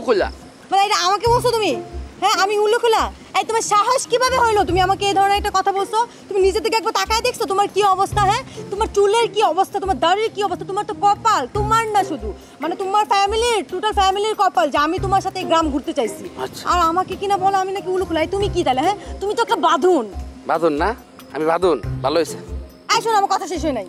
খোলা। মানে এটা আমাকে বলছো তুমি? হ্যাঁ আমি উল্লু খোলা? এই তোমার সাহস কিভাবে হইলো তুমি আমাকে এই ধরনের একটা কথা বলছো? তুমি নিজে থেকে একবার তাকায় দেখছো তোমার কি অবস্থা? হ্যাঁ তোমার চুলের কি অবস্থা, তোমার দাড়ির কি অবস্থা, তোমার তো কপাল, তোমার না শুধু মানে তোমার ফ্যামিলির, টোটাল ফ্যামিলির কপাল যে আমি তোমার সাথে এই গ্রাম ঘুরতে চাইছি। আর আমাকে কিনা বলো আমি নাকি উল্লু খোলা? তুমি কি তাহলে? হ্যাঁ তুমি তো একটা বাঁধন। বাঁধন না? আমি বাঁধন? ভালো হয়েছে। এই শোনো আমার কথা শেষ হয় নাই,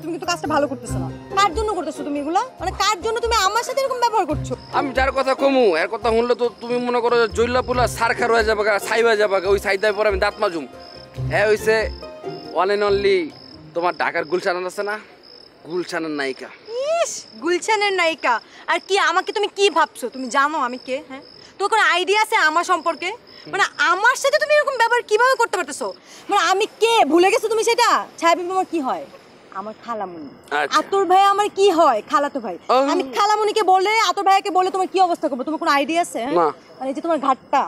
তুমি কিন্তু কাজটা ভালো করতেছো না। কার জন্য করতেছো তুমি এগুলো? মানে কার জন্য তুমি আমার সাথে এরকম ব্যবহার করছো? আমি যার কথা কমু এর কথা শুনলে তো তুমি মনে করো জৈলা পুলা সারখার হয়ে যাবে, ছাই হয়ে যাবে, ওই ছাইদায় পরে আমি দাঁত মাজুম। হ্যাঁ হয়েছে ওয়ান অ্যান্ড অনলি তোমার ঢাকার গুলশান আছে না, গুলশানের নায়িকা। ইস গুলশানের নায়িকা। আর কি আমাকে তুমি কি ভাবছো? তুমি জানো আমি কে? হ্যাঁ তোর কোনো আইডিয়া আছে আমার সম্পর্কে? মানে আমার সাথে তুমি এরকম ব্যবহার কিভাবে করতে পারতেছো? মানে আমি কে ভুলে গেছো তুমি সেটা? ছায়াবি আমার কি হয়? আমার খালামুনি। আতর ভাই আমার কি হয়? খালাতো ভাই। আমি খালামুনিকে বলে আতর ভাইকে বলে তোমার কি অবস্থা করবো? তোমার কোনো আইডিয়া আছে? মানে যে তোমার ঘাটটা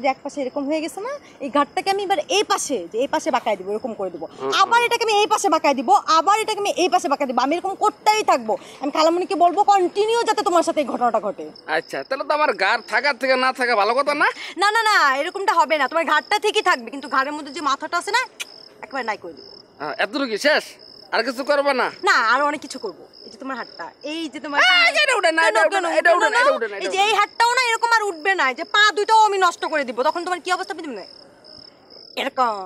যে এক পাশে এরকম হয়ে গেছে না, এই ঘাটটাকে আমি এবার এই পাশে যে এই পাশে বাঁকায় দিব, এরকম করে দিব। আবার এটাকে আমি এই পাশে বাঁকায় দিব, আবার এটাকে আমি এই পাশে বাঁকায় দিব। আমি এরকম করতেই থাকবো। আমি খালামুনিকে বলবো কন্টিনিউ যাতে তোমার সাথে এই ঘটনাটা ঘটে। আচ্ছা তাহলে তো আমার ঘাড় থাকার থেকে না থাকা ভালো কথা না? না না না এরকমটা হবে না। তোমার ঘাটটা ঠিকই থাকবে কিন্তু ঘাড়ের মধ্যে যে মাথাটা আছে না একবার নাই করে দিব। এতটুকু কি শেষ? আর কিছু করবে না? না আরো অনেক কিছু করবো। এই যে তোমার হাতটা, এই যে তোমার এই যে এই হাতটাও না এরকম আর উঠবে না, যে পা দুইটাও আমি নষ্ট করে দিব। তখন তোমার কি অবস্থা হবে? তুমি এরকম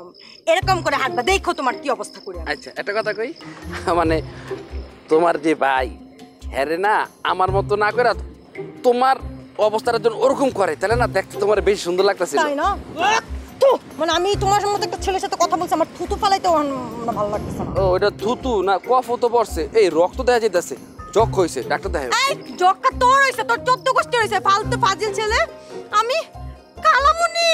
এরকম করে হাঁটবা, দেখো তোমার কি অবস্থা করে। আচ্ছা একটা কথা কই, মানে তোমার যে ভাই হ্যাঁ রে না আমার মতো না করে তোমার অবস্থাটা যখন ওরকম করে তাহলে না দেখতে তোমার বেশি সুন্দর লাগতেছিল, তাই না? মানে আমি তোমার মতো একটা ছেলের সাথে কথা বলছি, আমার থুতু ফালাইতে ভালো লাগতেছে না। ও এটা থুতু না কফ তো পড়ছে, এই রক্ত দেখা যাইতেছে, জক হইছে, ডাক্তার দেখাও। এই জকটা তোর হইছে, তোর 14 গোষ্ঠী হইছে, ফালতু ফাজিল ছেলে। আমি কালামুনি।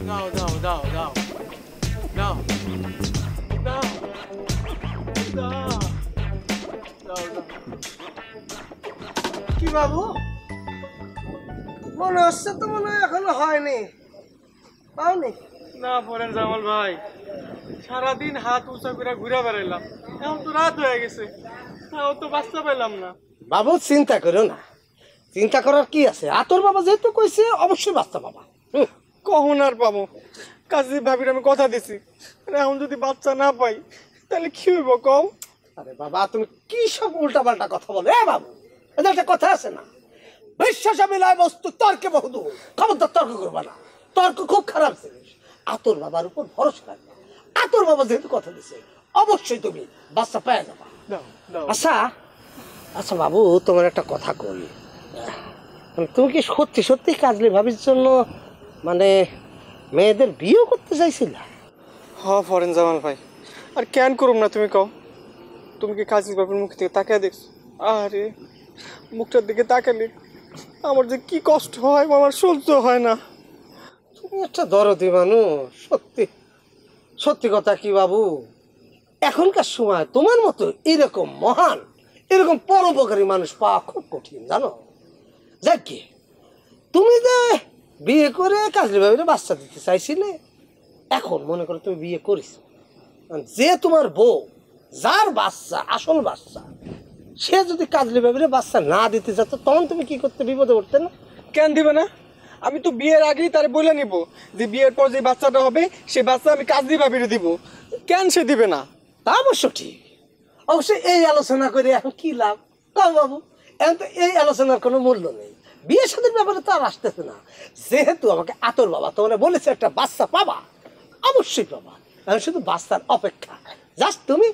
দাও দাও দাও দাও দাও দাও দাও দাও। কি বাবু মনে হচ্ছে তো মনে হয় এখনো হয়নি, পাওনি? না পরেন জামাল ভাই, সারাদিন হাত উঁচা করে ঘুরে বেড়াইলাম, এখন তো রাত হয়ে গেছে, তাও তো বাচ্চা পেলাম না। বাবু চিন্তা করো না, চিন্তা করার কি আছে? আতর বাবা যেহেতু কইছে অবশ্যই বাচ্চা পাবা। কখন আর পাবো? কাজী ভাবির আমি কথা দিছি, এখন যদি বাচ্চা না পাই তাহলে কি হইব কম? আরে বাবা তুমি কি সব উল্টা পাল্টা কথা বলো? এ বাবু এটা একটা কথা আছে না, বিশ্বাস মিলায় বস্তু তর্কে বহুদূর, খবরদার তর্ক করবা না, তর্ক খুব খারাপ জিনিস। আতর বাবার উপর ভরসা রাখবা, আতর বাবা যেহেতু কথা দিছে অবশ্যই তুমি বাচ্চা পেয়ে যাবা। আচ্ছা আচ্ছা বাবু তোমার একটা কথা কই, তুমি কি সত্যি সত্যি কাজলি ভাবির জন্য মানে মেয়েদের বিয়ে করতে চাইছিলা? হ্যাঁ ফরেন জামাল ভাই, আর কেন করুম না তুমি কও? তুমি কি কাজী বাবুর মুখ থেকে তাকিয়ে দেখছো? আরে মুখটার দিকে তাকালে আমার যে কি কষ্ট হয় আমার সহ্য হয় না। তুমি একটা দরদি মানুষ, সত্যি সত্যি কথা কি বাবু, এখনকার সময় তোমার মতো এরকম মহান এরকম পরোপকারী মানুষ পাওয়া খুব কঠিন জানো। যাক কি তুমি যে বিয়ে করে কাজলি ভাবিরে বাচ্চা দিতে চাইছিলে, এখন মনে করো তুমি বিয়ে করেছো, যে তোমার বউ যার বাচ্চা আসল বাচ্চা সে যদি কাজলি ভাবিরে বাচ্চা না দিতে যেত তখন তুমি কি করতে? বিপদে পড়তে না? কেন দিবে না? আমি তো বিয়ের আগেই তার বলে নিব যে বিয়ের পর যে বাচ্চাটা হবে সেই বাচ্চা আমি কাজী ভাবিরে দিব, কেন সে দিবে না? তা অবশ্য ঠিক, অবশ্যই এই আলোচনা করে এখন কি লাভ কাউ বাবু? এখন তো এই আলোচনার কোনো মূল্য নেই, বিয়ে শাদীর ব্যাপারে তো আর আসতেছে না। যেহেতু আমাকে আতর বাবা তোমরা বলেছে একটা বাচ্চা পাবা, অবশ্যই পাবা, আমি শুধু বাচ্চার অপেক্ষা। জাস্ট তুমি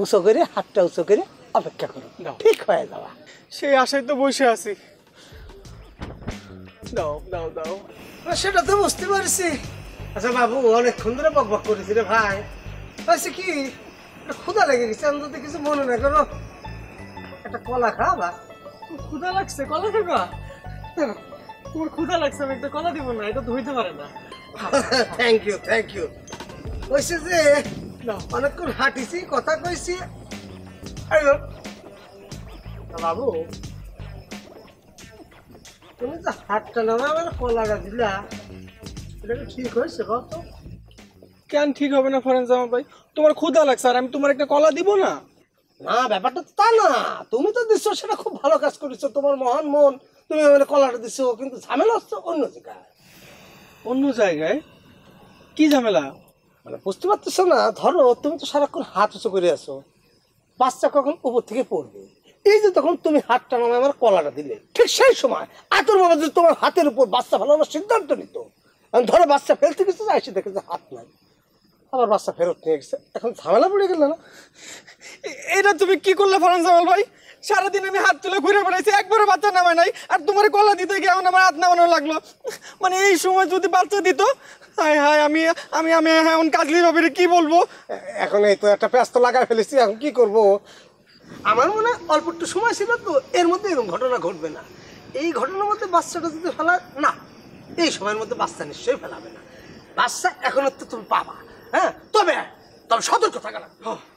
উঁচু করে হাতটা উঁচু করে অপেক্ষা করো, ঠিক হয়ে যাওয়া। সেই আশায় তো বসে আছি। দাও দাও দাও। সেটা তো বুঝতে পারছি। আচ্ছা বাবু অনেকক্ষণ ধরে বকবক করেছি রে ভাই, বলছি কি ক্ষুধা লেগে গেছে, আমি যদি কিছু মনে না করো একটা কলা খাওয়া। ক্ষুধা লাগছে, কলা দেবা? তোমার ক্ষুধা লাগছে, আমি একটা কলা দিব না, এটা তো হইতে পারে না। Thank you thank you. বলছে যে অনেকক্ষণ হাঁটিছি কথা কইছি। বাবু তুমি তো হাতটা নামা আমার কলাটা দিলা, এটা কি ঠিক হয়েছে কত? কেন ঠিক হবে না ফরেন জামাল ভাই? তোমার ক্ষুধা লাগছে আর আমি তোমার একটা কলা দিব না? না, ব্যাপারটা তো তা না। তুমি তো দিচ্ছ, সেটা খুব ভালো কাজ করেছো, তোমার মহান মন, তুমি মানে কলাটা দিচ্ছ, কিন্তু ঝামেলা হচ্ছে অন্য জায়গায়। অন্য জায়গায়? কি ঝামেলা? মানে বুঝতে পারতেছো না? ধরো তুমি তো সারাক্ষণ হাত উঁচু করে আছো, বাচ্চা কখন উপর থেকে পড়বে, এই যে তখন তুমি হাতটা নামে আমার কলাটা দিলে, ঠিক সেই সময় আতর বাবা যদি তোমার হাতের উপর বাচ্চা ফেলানোর সিদ্ধান্ত নিত, ধরো বাচ্চা ফেলতে গেছে, এসে দেখে যে হাত নাই, আবার বাচ্চা ফেরত নিয়ে গেছে, এখন ঝামেলা পড়ে গেল না? এটা তুমি কি করলে ফরেন জামাল ভাই? সারাদিন আমি হাত তুলে ঘুরে বেড়াইছি, একবারে বাচ্চা নামায় নাই, আর তোমার কলা দিতে গিয়ে এখন আমার হাত নামানো লাগলো। মানে এই সময় যদি বাচ্চা দিত, হায় হায়, আমি আমি আমি এখন কাজলি ভাবিরে কি বলবো? এখন এই তো একটা ব্যস্ত লাগাই ফেলেছি, এখন কি করব? আমার মনে হয় অল্প একটু সময় ছিল তো, এর মধ্যে এরকম ঘটনা ঘটবে না। এই ঘটনার মধ্যে বাচ্চাটা যদি ফেলা না, এই সময়ের মধ্যে বাচ্চা নিশ্চয়ই ফেলাবে না। বাচ্চা এখন তো তুমি পাবা, হ্যাঁ, তবে তবে সতর্ক থাকা না,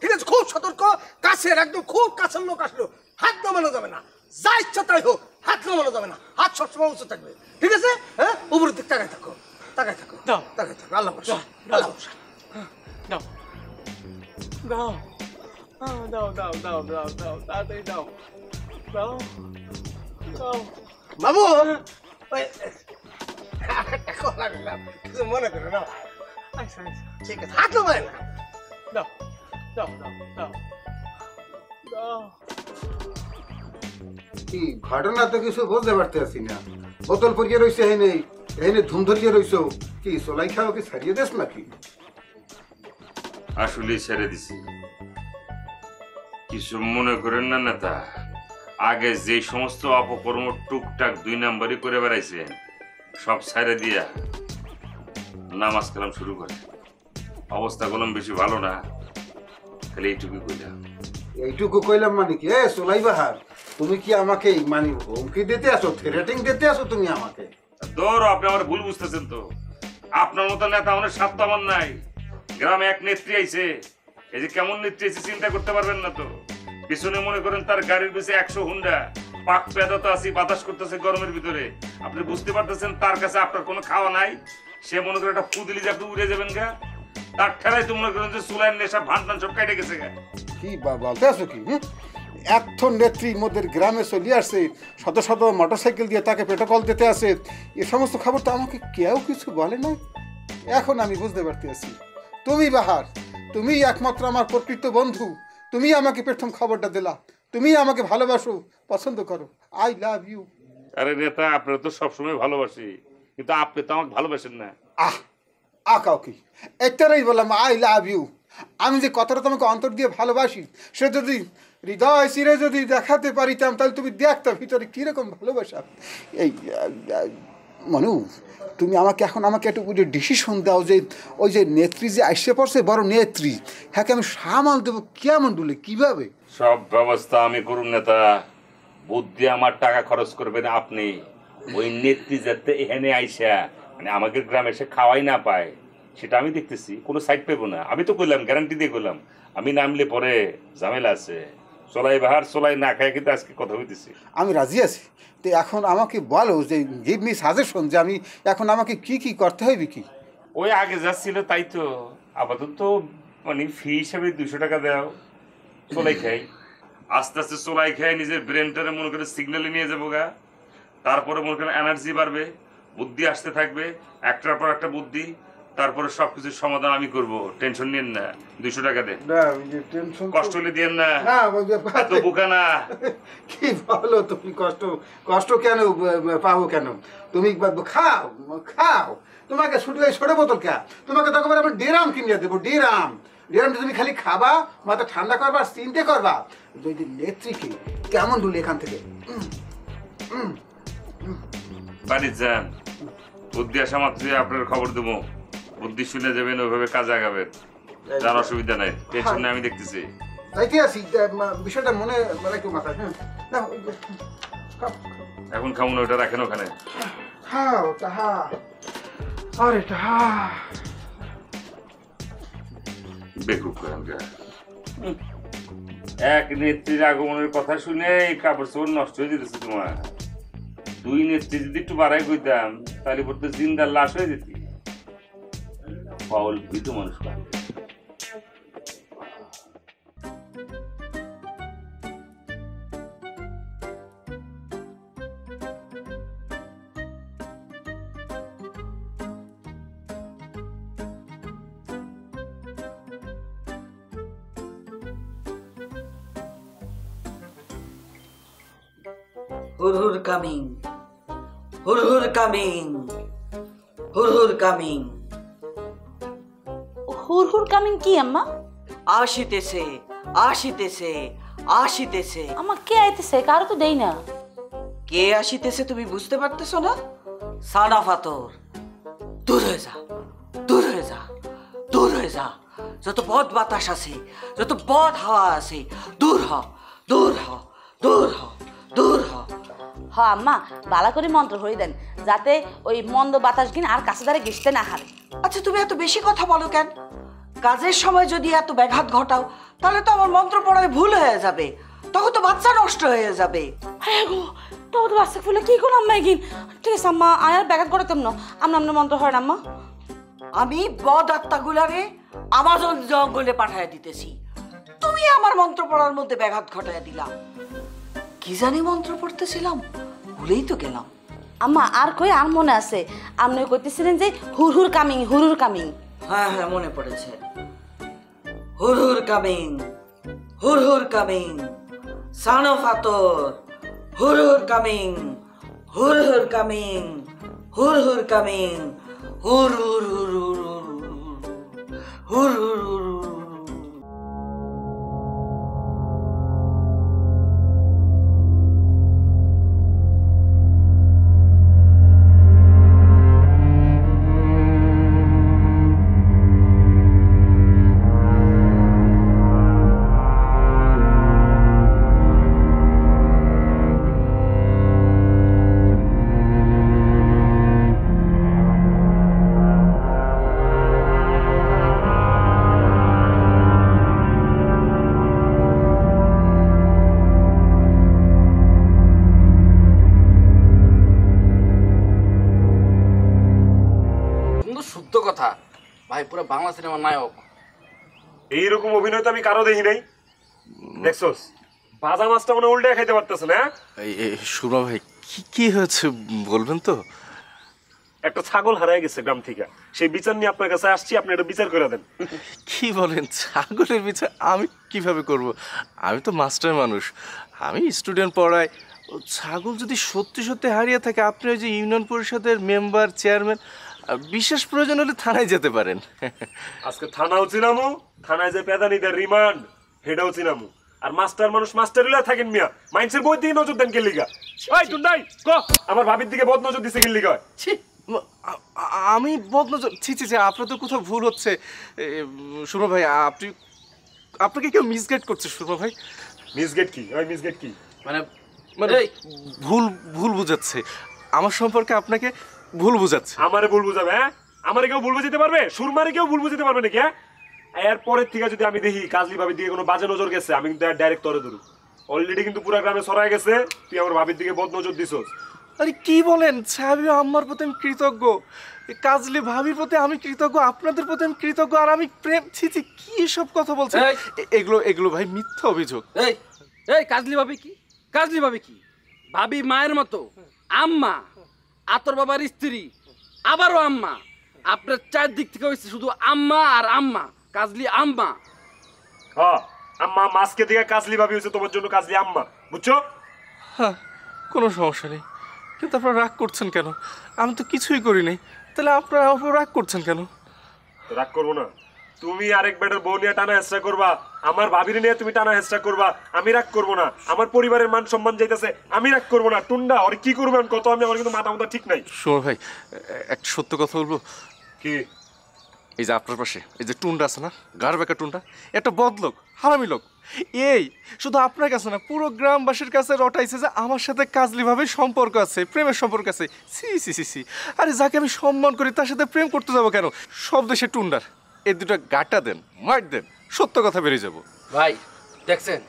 ঠিক আছে? খুব সতর্ক, কাছের একদম খুব কাছের লোক আসলো হাত নামানো যাবে না, যা ইচ্ছা তাই হোক, হাত নামানো যাবে না, হাত সবসময় উঁচু থাকবে, ঠিক আছে? হ্যাঁ, উপরের দিক তাকায় থাকো, তাকায় থাকো, দাও। তাকায় থাকো, আল্লাহ ভরসা, আল্লাহ ভরসা। দাও দাও দাও দাও দাও দাও দাও তাড়াতাড়ি দাও দাও দাও। বাবু, ওই কলা দিলাম, কিছু মনে করো না, আচ্ছা আচ্ছা, ঠিক আছে? হাত নামায় না। দাও দাও দাও দাও দাও। কি ঘটনা তো কিছু বলতে পারতেছি না। বোতল পরিয়ে রয়েছে হেনে, হেনে ধুম ধরিয়ে রইছো, কি সোলাই খাও কি ছাড়িয়ে দেস নাকি? আসলে ছেড়ে দিছি। কিছু মনে করেন না নেতা, আগে যে সমস্ত অপকর্ম টুকটাক 2 নাম্বারই করে বেড়াইছে, সব ছেড়ে দিয়া নামাজ কালাম শুরু করে। অবস্থা কলম বেশি ভালো না, খালি এইটুকুই কইলাম। এইটুকু কইলাম মানে কি? এ সোলাই বাহার, তুমি কি আমাকে মানে হুমকি দিতে আসো, থ্রেটিং দিতে আসো তুমি আমাকে? দৌড়, আপনি আমার ভুল বুঝতেছেন তো। আপনার মতো নেতা অনেক স্বার্থ আমার নাই। গ্রামে এক নেত্রী আইছে, এই যে কেমন নেত্রী আইছে চিন্তা করতে পারবেন না তো। পিছনে মনে করেন তার গাড়ির পিছে 100 হুন্ডা, পাক পেদাতে আসি, বাতাস করতেছে গরমের ভিতরে। আপনি বুঝতে পারতেছেন তার কাছে আপনার কোনো খাওয়া নাই, সে মনে করেন একটা ফু দিলি যে আপনি উড়ে যাবেন গা। তার ঠেলায় তো মনে করেন যে চুলাইয়ের নেশা ভান টান সব কাটে গেছে গা। কি বলতে আসো কি? এত নেত্রী মোদের গ্রামে চলে আসছে, শত শত মোটরসাইকেল দিয়ে তাকে পেট্রোল দিতে আসে, এ সমস্ত খবর তো আমাকে কেউ কিছু বলে না। এখন আমি বুঝতে পারতেছি, তুমি বাহার, তুমি একমাত্র আমার প্রকৃত বন্ধু, তুমি আমাকে প্রথম খবরটা দিলা, তুমি আমাকে ভালোবাসো, পছন্দ করো, আই লাভ ইউ। আরে নেতা, আপনারা তো সবসময় ভালোবাসি, কিন্তু আপনি তো আমাকে ভালোবাসেন না। কাউ কি এটারই বললাম আই লাভ ইউ। আমি যে কথাটা তোমাকে অন্তর দিয়ে ভালোবাসি, সে যদি হৃদয় চিরে যদি দেখাতে পারিতাম, তাহলে তুমি দেখতে ভিতরে কিরকম ভালোবাসা। এই মনু, তুমি আমাকে এখন আমাকে একটু ডিসিশন দাও যে ওই যে নেত্রী যে আসছে পড়ছে, বড় নেত্রী, হ্যাঁ আমি সামাল দেবো কেমন বলে, কিভাবে? সব ব্যবস্থা আমি করুন নেতা, বুদ্ধি আমার টাকা খরচ করবেন আপনি। ওই নেত্রী যাতে এখানে আইসা মানে আমাদের গ্রামে এসে খাওয়াই না পায়, সেটা আমি দেখতেছি। কোনো সাইড পেবো না, আমি তো কইলাম, গ্যারান্টি দিয়ে কইলাম। আমি নামলে পরে ঝামেলা আছে। চলাই বাহার চলাই না খায়, কিন্তু আজকে কথা হইতেছি। আমি রাজি আছি। তো এখন আমাকে বলো যে গিভ মি সাজেশন, যে আমি এখন আমাকে কি কি করতে হবে কি? ওই আগে যাচ্ছিল তাই তো, আপাতত মানে ফি হিসাবে 200 টাকা দাও, চলাই খাই। আস্তে আস্তে চলাই খাই নিজের ব্রেনটারে মনে করে সিগন্যালে নিয়ে যাবো গা। তারপরে মনে করেন এনার্জি বাড়বে, বুদ্ধি আসতে থাকবে, একটার পর একটা বুদ্ধি। তারপরে সবকিছুর সমাধান আমি করব, টেনশন নিয়েন না। 200 টাকা দেন, কষ্ট হলে দিয়েন না, এত বোকা না। কি বলো তুমি? কষ্ট কষ্ট কেন পাবো কেন? তুমি খাও খাও, তোমাকে শুধু এই ছোট বোতল খা, তোমাকে তখন আমি ডেরাম কিনে দেবো। ডেরাম তুমি খালি খাবা, মাথা ঠান্ডা করবা, আর চিন্তা করবা যদি নেত্রীকে কেমন ডুলে এখান থেকে। বাড়ি যান, বুদ্ধি আসা মাত্রই আপনার খবর দেবো, বুদ্ধি শুনে যাবেন, ওইভাবে কাজে আগাবেন, যার অসুবিধা নাই, টেনশন নেই, আমি দেখতেছি। যাইতে আসি, বিষয়টা মনে রাখো মাথায়। হ্যাঁ না, এখন খামুন, ওইটা রাখেন ওখানে। খাও তাহা, আরে তাহা বেকুব করেন গা। এক নেত্রীর আগমনের কথা শুনে এই কাপড় চোপড় নষ্ট হয়ে যেতেছে তোমার। 2 নেত্রী যদি একটু বাড়াই কইতাম, তাহলে পড়তে জিন্দার লাশ হয়ে যেতি। ফাউল ভীতু মানুষ পাবে। হুর কামিং, হুর কামিং, হুর কামিং। হুর কামিং কি আম্মা? আসিতেছে, আসিতেছে, আসিতেছে। আম্মা কে আইতেছে? কারো তো দেই না। কে আসিতেছে তুমি বুঝতে পারতেছো না? সানা ফাতর, দূর হয়ে যা, দূর হয়ে যা, দূর হয়ে যা। যত বদ বাতাস আছে, যত বদ হাওয়া আছে, দূর হ, দূর হ, দূর হ, দূর হ। হ আম্মা, বালা করে মন্ত্র হয়ে দেন যাতে ওই মন্দ বাতাস গিন আর কাছে ধারে ঘেসতে না হারে। আচ্ছা তুমি এত বেশি কথা বলো কেন? কাজের সময় যদি এত ব্যাঘাত ঘটাও তাহলে তো আমার মন্ত্র পড়ায় ভুল হয়ে যাবে, তখন তো বাচ্চা নষ্ট হয়ে যাবে। হ্যাঁ গো, তবে তো বাচ্চা ফুলে কি করলাম আম্মা এগিন? ঠিক আছে আম্মা, আয়ার ব্যাঘাত করতাম না। আমরা মন্ত্র হয় না আম্মা। আমি বদ আত্মাগুলারে আমাজন জঙ্গলে পাঠায় দিতেছি, তুমি আমার মন্ত্র পড়ার মধ্যে ব্যাঘাত ঘটায় দিলাম। কি জানি মন্ত্র পড়তেছিলাম, ভুলেই তো গেলাম। আম্মা আর কই আর মনে আছে, আপনি কইতেছিলেন যে হুর কামিং, হুর কামিং। হ্যাঁ হ্যাঁ মনে পড়েছে। হুর কামিং, হুর কামিং, সানো ফাতর, হুর কামিং, হুর কামিং, হুর কামিং, হুর হুর হুর হুর হুর হুর। কিন্তু শুদ্ধ কথা ভাই, পুরো বাংলা সিনেমার নায়ক। এইরকম অভিনয় তো আমি কারো দেখি নাই। দেখছস ভাজা মাছটা মনে উল্টে খাইতে পারতেছে না? সুরমা ভাই, কি কি হয়েছে বলবেন তো? একটা ছাগল হারায় গেছে গ্রাম থেকে, সেই বিচার নিয়ে আপনার কাছে আসছি, আপনি এটা বিচার করে দেন। কি বলেন? ছাগলের বিচার আমি কিভাবে করব? আমি তো মাস্টার মানুষ, আমি স্টুডেন্ট পড়াই। ছাগল যদি সত্যি সত্যি হারিয়ে থাকে, আপনি ওই যে ইউনিয়ন পরিষদের মেম্বার, চেয়ারম্যান, বিশেষ প্রয়োজন হলে থানায় যেতে পারেন। আজকে থানাও চিনামু, থানায় যে পেদানিদের রিমান্ড হেডাও চিনামু। আর মাস্টার মানুষ মাস্টার হইলা থাকেন মিয়া, মাইন্সের বই দিকে নজর দেন কে লিগা? ওই টুন্ডাই ক আমার ভাবির দিকে বদ নজর দিছে কে লিগা? ছি, আমি বদনজর? ছি ছি ছি, আপনার তো কোথাও ভুল হচ্ছে সুরমা ভাই। আপনাকে কেউ মিসগাইড করছে সুরমা ভাই। মিসগেট কি? ওই মিসগেট কি? মানে ভুল ভুল বুঝাচ্ছে আমার সম্পর্কে, আপনাকে ভুল বুঝাচ্ছে। আমারে ভুল বুঝাবে? হ্যাঁ, আমারে কেউ ভুল বুঝাতে পারবে? সুরমারে কেউ ভুল বুঝাতে পারবে নাকি? হ্যাঁ, এরপরের থেকে যদি আমি দেখি কাজলি ভাবির দিকে কোনো বাজে নজর গেছে, আমি কিন্তু ডাইরেক্ট তরে ধরু। অলরেডি কিন্তু পুরো গ্রামে ছড়ায় গেছে তুই আমার ভাবির দিকে বদ নজর দিছস। আরে কি বলেন? সাহেব আম্মার প্রতি আমি কৃতজ্ঞ, কাজলি ভাবির প্রতি আমি কৃতজ্ঞ, আপনাদের প্রতি আমি কৃতজ্ঞ, আর আমি প্রেম। ছি ছি, কি সব কথা বলছেন? এগুলো ভাই মিথ্যা অভিযোগ। এই এই কাজলি ভাবি কি? কাজলি ভাবি কি? ভাবি মায়ের মতো, আম্মা, আতর বাবার স্ত্রী, আবারও আম্মা। আপনার চারদিক থেকে হয়েছে শুধু আম্মা আর আম্মা। কাজলি আম্মা। হ্যাঁ, আম্মা মাছকে দিকে কাজলি ভাবি হয়েছে তোমার জন্য কাজলি আম্মা, বুঝছো? হ্যাঁ, কোনো সমস্যা নেই, কিন্তু আপনারা রাগ করছেন কেন? আমি তো কিছুই করি নাই, তাহলে আপনারা আমার উপর রাগ করছেন কেন? রাগ করবো না? তুমি আরেক বেটার বউ নিয়ে টানা হেঁচড়া করবা, আমার ভাবির নিয়ে তুমি টানা হেঁচড়া করবা, আমি রাগ করবো না? আমার পরিবারের মান সম্মান যাইতেছে, আমি রাগ করবো না? টুন্ডা ওর কি করবেন কত? আমার কিন্তু মাথা মাথা ঠিক নাই। সুমন ভাই, একটা সত্য কথা বলবো কি? এই যে আপনার পাশে এই যে টুন্ডা আছে না, গার বেকা টুন্ডা, একটা বদলোক, হারামি লোক। এই শুধু আপনার কাছে না, পুরো গ্রামবাসীর কাছে রটাইছে যে আমার সাথে কাজলি ভাবে সম্পর্ক আছে, প্রেমের সম্পর্ক আছে। সি সি সি সি, আরে যাকে আমি সম্মান করি তার সাথে প্রেম করতে যাবো কেন? সব দেশে টুন্ডার। এই দুটো গাটা দেন, মার দেন, সত্য কথা বেরিয়ে যাবো। ভাই দেখছেন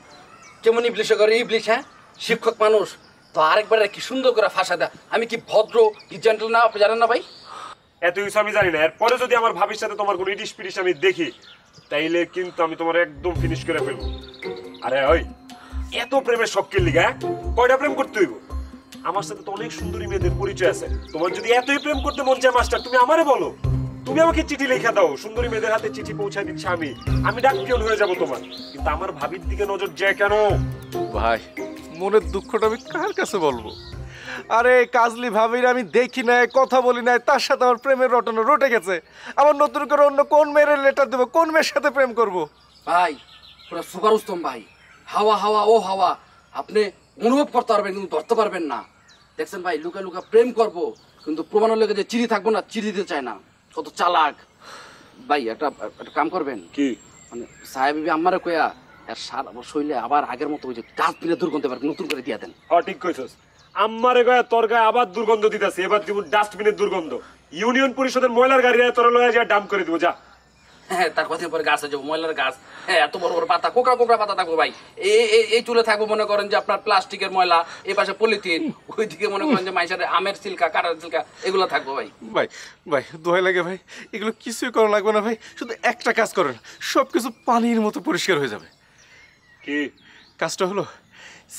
কেমন ইবলিশ করে? ইবলিশ, হ্যাঁ, শিক্ষক মানুষ তো আরেকবার কি সুন্দর করে ফাঁসা দেয়। আমি কি ভদ্র, কি জেন্টল না, আপনি জানেন না ভাই? এত কিছু আমি জানি না। এরপরে যদি আমার ভাবির সাথে তোমার কোনো ইটিস পিটিস আমি দেখি, তাইলে কিন্তু আমি তোমার একদম ফিনিশ করে ফেলবো। আরে ওই এত প্রেমের শখের লিগা কয়টা প্রেম করতে হইব? আমার সাথে তো অনেক সুন্দরী মেয়েদের পরিচয় আছে। তোমার যদি এতই প্রেম করতে মন চায় মাস্টার, তুমি আমারে বলো, তুমি আমাকে চিঠি লেখা দাও, সুন্দরী মেয়েদের হাতে চিঠি পৌঁছায় দিচ্ছি আমি ডাক পিয়ন হয়ে যাব তোমার। কিন্তু আমার ভাবির দিকে নজর যায় কেন? ভাই মনের দুঃখটা আমি কার কাছে বলবো? আরে কাজলি ভাবির আমি দেখি নাই, কথা বলি নাই, তার সাথে আমার প্রেমের রটনা রটে গেছে। আমার নতুন করে অন্য কোন মেয়ের লেটার দেবো, কোন মেয়ের সাথে প্রেম করব? ভাই পুরো সুপার উত্তম ভাই, হাওয়া হাওয়া ও হাওয়া, আপনি অনুভব করতে পারবেন কিন্তু ধরতে পারবেন না। দেখছেন ভাই, লুকা লুকা প্রেম করব কিন্তু প্রমাণের লেগে যে চিঠি থাকবো না, চিঠি দিতে চায় না, কত চালাক। ভাই একটা কাম করবেন কি? মানে সাহেব আমারে কয়া আর সার আমার শৈলে আবার আগের মতো ওই যে ডাস্টবিনে দুর্গন্ধ পারে নতুন করে দিয়া দেন। হ্যাঁ ঠিক কইছস, আমারে গায়ে তোর গায়ে আবার দুর্গন্ধ দিতেছে, এবার দিব ডাস্টবিনের দুর্গন্ধ। ইউনিয়ন পরিষদের ময়লার গাড়ি তোর লয়ে যা ডাম্প করে দিব যা। হ্যাঁ তার কদিন পরে গাছে যাবো, ময়লার গাছ, হ্যাঁ এত বড় বড় পাতা, কোকড়া কোকড়া পাতা থাকবো ভাই। এই চুলে থাকবো মনে করেন যে আপনার প্লাস্টিকের ময়লা, এই পাশে পলিথিন, ওইদিকে মনে করেন যে মাইসারে আমের সিল্কা, কাটার সিল্কা, এগুলো থাকবো ভাই। ভাই ভাই দোহাই লাগে ভাই, এগুলো কিছুই করা লাগবে না ভাই, শুধু একটা কাজ করেন, সব কিছু পানির মতো পরিষ্কার হয়ে যাবে। কি কাজটা হলো,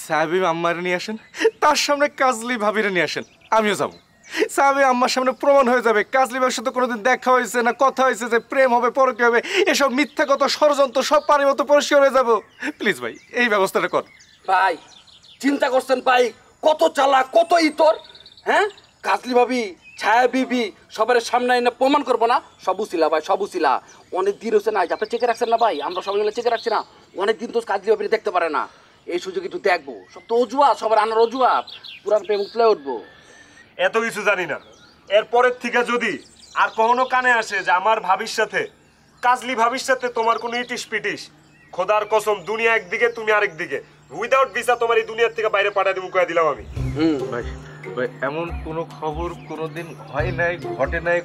সাহেব আম্মারে নিয়ে আসেন, তার সামনে কাজলি ভাবিরে নিয়ে আসেন, আমিও যাবো। সাহেব আম্মার সামনে প্রমাণ হয়ে যাবে কাজলি ভাবির সাথে কোনোদিন দেখা হয়েছে না, কথা হয়েছে যে প্রেম হবে, পরকে হবে, এসব মিথ্যা কথা, ষড়যন্ত্র সব পানির মতো পরিষ্কার হয়ে যাবো। প্লিজ ভাই এই ব্যবস্থাটা কর। ভাই চিন্তা করছেন ভাই, কত চালাক, কত ইতর, হ্যাঁ কাজলি ভাবি, ছায়া বিবি সবার সামনে এনে প্রমাণ করবো না? সবুছিলা ভাই, সবুছিলা, অনেক দিন হচ্ছে না, আপনি চেকে রাখছেন না ভাই, আমরা সবাই মিলে চেকে রাখছি না, অনেকদিন তো কাজলি ভাবি দেখতে পারে না, এই সুযোগ একটু দেখবো। সব তো অজুহাত, সবার আনার অজুহাত, পুরান প্রেম উঠলে উঠবো। এত কিছু জানি না, এরপরের থেকে যদি আর কখনো কানে আসে যে আমার ভাবির সাথে, কাজলি ভাবির সাথে তোমার কোনো ইটিস পিটিস, খোদার কসম দুনিয়া একদিকে তুমি আরেক দিকে, উইদাউট ভিসা তোমার এই দুনিয়ার থেকে বাইরে পাঠিয়ে দিব কয়ে দিলাম আমি। ভাই ভাই এমন কোনো খবর কোনোদিন হয় নাই, ঘটে নাই,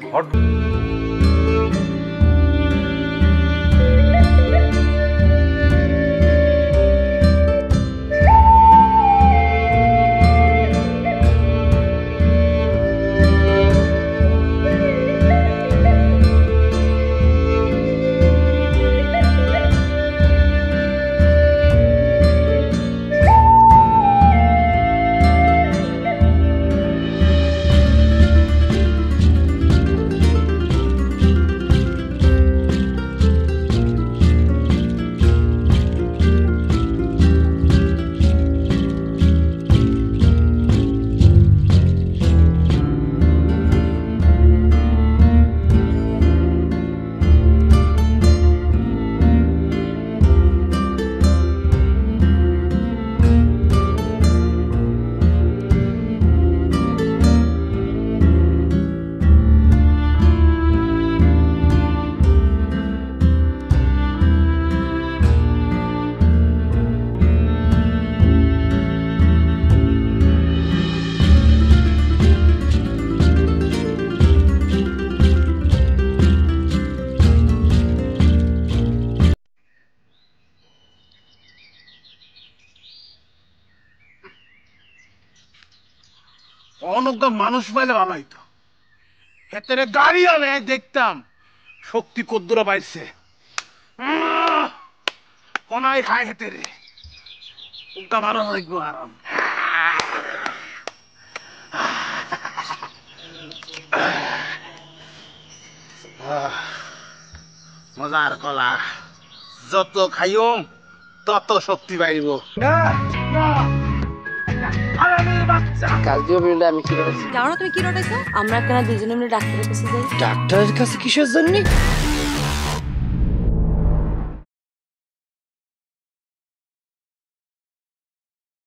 অনজ্ঞ মানুষ পাইলে ভালো হইতো, হেতেরে গাড়ি আনে দেখতাম শক্তি কদ্দুরা পাইছে, কোনায় খায় হেতেরে উল্টা মারো দেখবো আরাম। মজার কলা, যত খাইম তত শক্তি পাইব। কাজলি ভাবি আমি কি জানো না তুমি কি রটাইছো? আমরা কেন দুজনে মিলে ডাক্তারের কাছে যাই? ডাক্তারের কাছে কিসের জন্য?